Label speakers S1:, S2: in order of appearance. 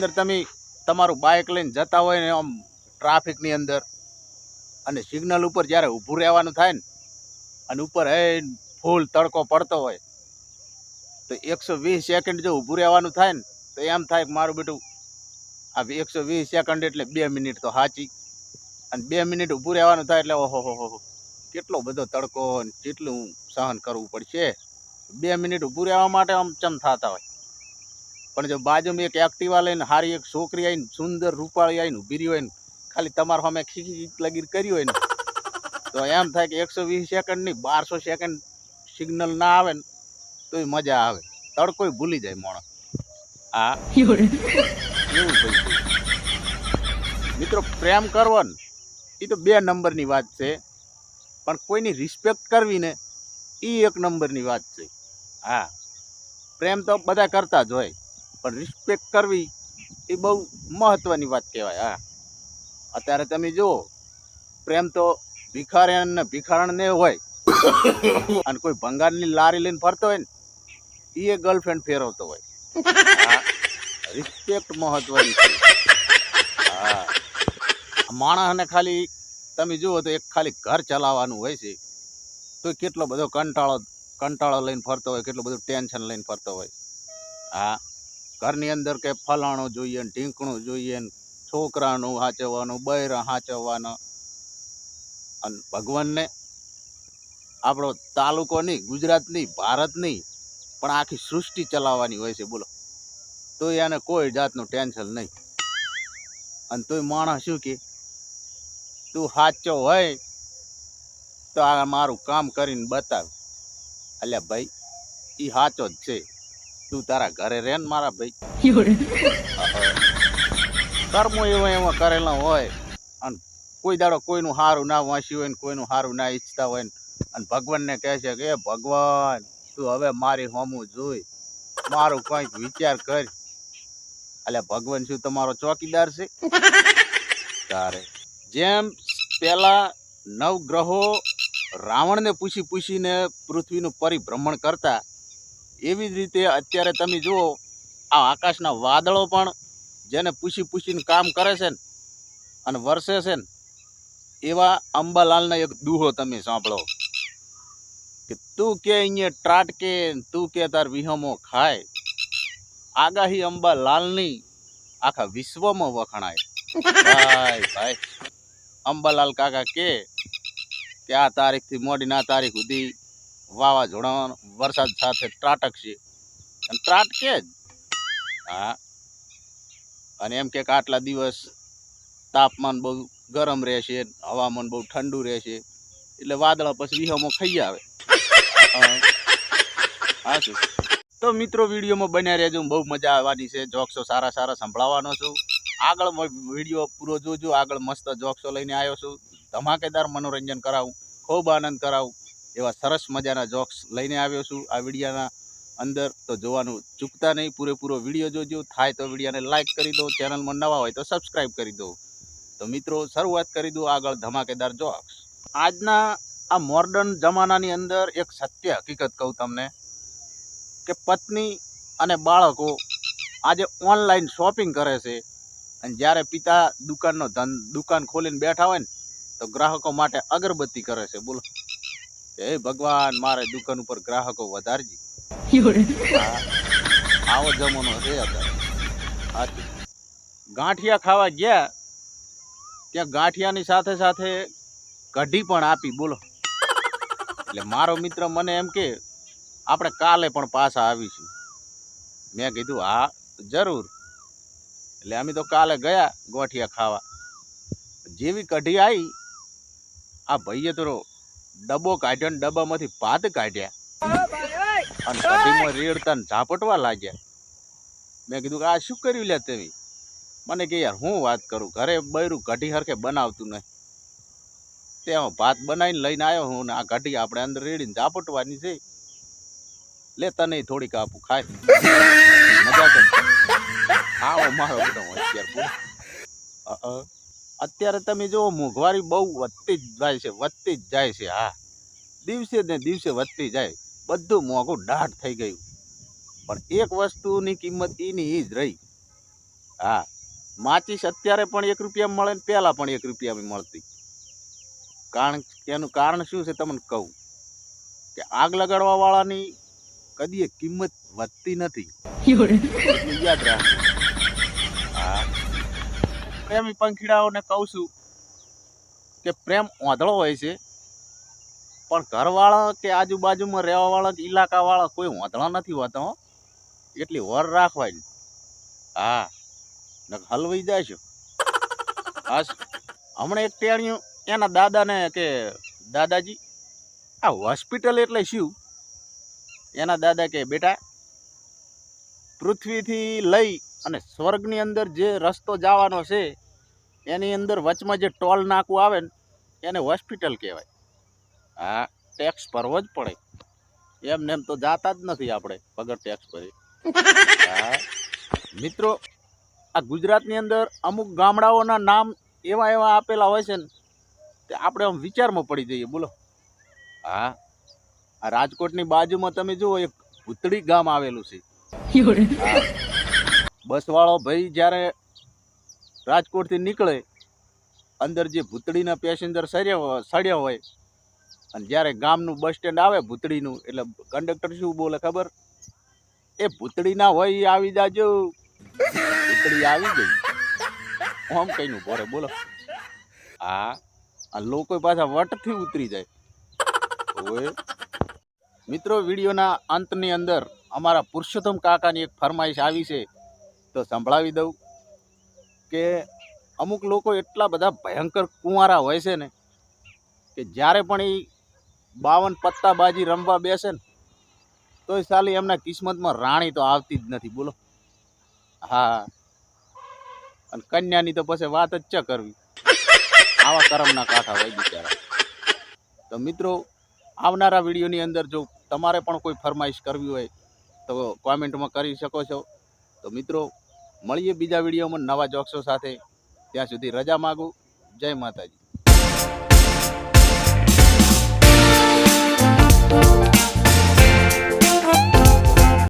S1: અંદર તમે તમારું બાઇક લઈને જતા હોય ને આમ ટ્રાફિકની અંદર અને સિગ્નલ ઉપર જ્યારે ઊભું રહેવાનું થાય ને અને ઉપર હે ફૂલ તડકો પડતો હોય તો 120 સેકન્ડ જો ઊભું રહેવાનું થાય ને તો એમ થાય કે મારું બેટું આ 120 સેકન્ડ એટલે 2 મિનિટ તો સાચી અને 2 મિનિટ ઊભું રહેવાનું થાય એટલે ઓહો હો હો કેટલો બધો તડકો કેટલું સહન કરવું પડશે 2 મિનિટ ઊભું રહેવા માટે આમ ચમ થતા હોય પણ જો બાજુમાં એક એક્ટિવા લઈને સારી એક છોકરી આવીને સુંદર રૂપાળી આવીને ઊભી રહી હોય ને ખાલી તમારા સામે ખીચ લગીર કરી હોય ને તો એમ થાય કે 120 સેકન્ડ ની 1200 સેકન્ડ સિગ્નલ ના આવે ને તો મજા આવે તડકો ભૂલી જાય માણસ આ એવું થઈ મિત્રો પ્રેમ કરવો ને એ તો 2 નંબરની વાત છે પણ કોઈની રિસ્પેક્ટ કરવી ને એ 1 નંબરની વાત છે હા પ્રેમ તો બધા કરતા જ હોય પણ રિસ્પેક્ટ કરવી એ બહુ મહત્વની વાત કહેવાય હા અત્યારે તમે જુઓ પ્રેમ તો ભિખારણ ને હોય અને કોઈ ભંગારની લારી લઈને ફરતો હોય ને એ ગર્લફ્રેન્ડ ફેરવતો હોય હા રિસ્પેક્ટ મહત્વની છે હા માણસને ખાલી તમે જુઓ તો એક ખાલી ઘર ચલાવવાનું હોય છે તો કેટલો બધો કંટાળો લઈને ફરતો હોય કેટલું બધું ટેન્શન લઈને ફરતો હોય હા ઘરની અંદર કે ફલાણું જોઈએ ને ઢીંકણું જોઈએ ને છોકરાનું સાચવવાનું બૈરા સાચવવાનું અને ભગવાનને આપણો તાલુકો નહીં ગુજરાત નહીં ભારત નહીં પણ આખી સૃષ્ટિ ચલાવવાની હોય છે બોલો તો એને કોઈ જાતનું ટેન્શન નહીં અને તોય માણસ શું કે તું સાચો હોય તો આ મારું કામ કરીને બતાવ અલ્યા ભાઈ એ સાચો જ છે તું તારા ઘરે રહે ને મારા ભાઈ કર્મો એવા કરેલા હોય અને કોઈ દાડો કોઈનું સારું ના વાંચ્યું હોય ને કોઈનું સારું ના ઈચ્છતા હોય ને અને ભગવાનને કહે છે કે ભગવાન તું હવે મારી હોમું જોઈ મારું કંઈક વિચાર કર અલ્યા ભગવાન શું તમારો ચોકીદાર છે તારે જેમ પેલા નવગ્રહો રાવણને પૂછીને પૃથ્વીનું પરિભ્રમણ કરતા એવી જ રીતે અત્યારે તમે જુઓ આ આકાશના વાદળો પણ જેને પૂછીને કામ કરે છે ને અને વરસે છે ને એવા અંબાલાલનો એક દુહો તમે સાંભળો કે તું કે અહીંયા ત્રાટકે તું કે તાર વિહમો ખાય આગાહી અંબાલાલની આખા વિશ્વમાં વખણાય ભાઈ અંબાલાલ કાકા કે આ તારીખથી મોડીને આ તારીખ સુધી વાવાઝોડા વરસાદ સાથે ત્રાટકશે અને ત્રાટકે જ હા અને એમ કે આટલા દિવસ તાપમાન બહુ ગરમ રહેશે હવામાન બહુ ઠંડુ રહેશે એટલે વાદળા પછી વિહમો ખાઈ આવે હા શું તો મિત્રો વિડીયોમાં બન્યા રહેજો બહુ મજા આવવાની છે જોક્સો સારા સંભળાવવાનો છું આગળ વિડીયો પૂરો જોજો આગળ મસ્ત જોક્સો લઈને આવ્યો છું ધમાકેદાર મનોરંજન કરાવું ખૂબ આનંદ કરાવું એવા સરસ મજાના જોક્સ લઈને આવ્યો છું આ વિડીયોના અંદર તો જોવાનું ચૂકતા નહીં પૂરેપૂરો વિડીયો જોજો થાય તો વિડીયોને લાઇક કરી દો ચેનલમાં નવા હોય તો સબસ્ક્રાઈબ કરી દો તો મિત્રો શરૂઆત કરી દો આગળ ધમાકેદાર જોક્સ આજના આ મોર્ડન જમાનાની અંદર એક સત્ય હકીકત કહું તમને કે પત્ની અને બાળકો આજે ઓનલાઈન શોપિંગ કરે છે અને જ્યારે પિતા દુકાન ખોલીને બેઠા હોય ને તો ગ્રાહકો માટે અગરબત્તી કરે છે બોલો હે ભગવાન મારે દુકાન ઉપર ગ્રાહકો વધારજી આવો જમાનો છે અત્યારે ગાંઠિયા ખાવા ગયા ત્યાં ગાંઠિયાની સાથે સાથે કઢી પણ આપી બોલો એટલે મારો મિત્ર મને એમ કે આપણે કાલે પણ પાછા આવીશું મેં કીધું હા જરૂર એટલે અમે તો કાલે ગયા ગોઠિયા ખાવા જેવી કઢી આવી આ ભાઈએ તો ડબ્બો કાઢ્યો ને ડબ્બામાંથી ભાત કાઢ્યા અને કઢીમાં રેડતા ને ઝાપટવા લાગ્યા મેં કીધું આ શું કર્યું લે તેવી મને કે યાર હું વાત કરું ઘરે બૈરું કઢી હરખે બનાવતું નહીં ત્યાં ભાત બનાવીને લઈને આવ્યો હું ને આ કઢી આપણે અંદર રેડીને ઝાપટવાની છે લેતા નહીં થોડીક આપું ખાય મજા કર આવો મારો બધો અત્યારે અત્યારે તમે જો મોંઘવારી બહુ વધતી જ જાય છે હા દિવસે ને દિવસે વધતી જાય બધું મોંઘું દાઢ થઈ ગયું પણ એક વસ્તુની કિંમત એની જ રહી હા, માચીસ અત્યારે પણ 1 રૂપિયામાં મળે ને પહેલા પણ 1 રૂપિયામાં મળતી. એનું કારણ શું છે તમને કહું કે આગ લગાડવા વાળાની કદી કિંમત વધતી નથી. એટલું યાદ રાખજો. હા, પ્રેમી પંખીડાઓને કહું છું કે પ્રેમ ઓંધળો હોય છે, પણ ઘરવાળા કે આજુબાજુમાં રહેવાવાળા કે ઇલાકાવાળા કોઈ ઓંધળા નથી હોતા હો. એટલી વર રાખવાની. હા, ને હલવાઈ જાય છે. હમણાં એક ટેણિયું એના દાદાને કે દાદાજી આ હોસ્પિટલ એટલે શું? એના દાદા કે બેટા પૃથ્વીથી લઈ અને સ્વર્ગની અંદર જે રસ્તો જવાનો છે એની અંદર વચમાં જે ટોલ નાકું આવે ને એને હોસ્પિટલ કહેવાય. હા, ટેક્સ ભરવો જ પડે. એમને એમ તો જાતા જ નથી આપણે વગર ટેક્સ ભરી. હા મિત્રો, આ ગુજરાતની અંદર અમુક ગામડાઓના નામ એવા એવા આપેલા હોય છે ને તે આપણે આમ વિચારમાં પડી જઈએ. બોલો. હા, આ રાજકોટની બાજુમાં તમે જુઓ એક ભૂતળી ગામ આવેલું છે. બસ વાળો ભાઈ જ્યારે રાજકોટથી નીકળે, અંદર જે ભૂતળીના પેસેન્જર સડ્યા હોય અને જ્યારે ગામનું બસ સ્ટેન્ડ આવે ભૂતળીનું, એટલે કંડક્ટર શું બોલે ખબર? એ ભૂતળી ના હોય એ આવી જાજો. ભૂતળી આવી ગઈ આમ કઈનું ભરે. બોલો. હા, આ લોકો પાછા વટથી ઉતરી જાય. ઓય મિત્રો, વિડીયોના અંતની અંદર અમારા પુરુષોત્તમ કાકાની એક ફરમાઈશ આવી છે, તો સંભળાવી દઉં કે અમુક લોકો એટલા બધા ભયંકર કુંવારા હોય છે ને કે જ્યારે પણ એ 52 પત્તાબાજી રમવા બેસે ને તોય સાલી એમના કિસ્મતમાં રાણી તો આવતી જ નથી. બોલો. હા, અને કન્યાની તો પછી વાત જ ચ કરવી. આવા કરમના કાંઠા હોય બિચારા. તો મિત્રો, આવનારા વિડીયોની અંદર જો તમારે પણ કોઈ ફરમાઈશ કરવી હોય તો કોમેન્ટમાં કરી શકો છો. તો મિત્રો, મળીએ બીજા વિડીયોમાં નવા જોક્સો સાથે. ત્યાં સુધી રજા માગું. જય માતાજી.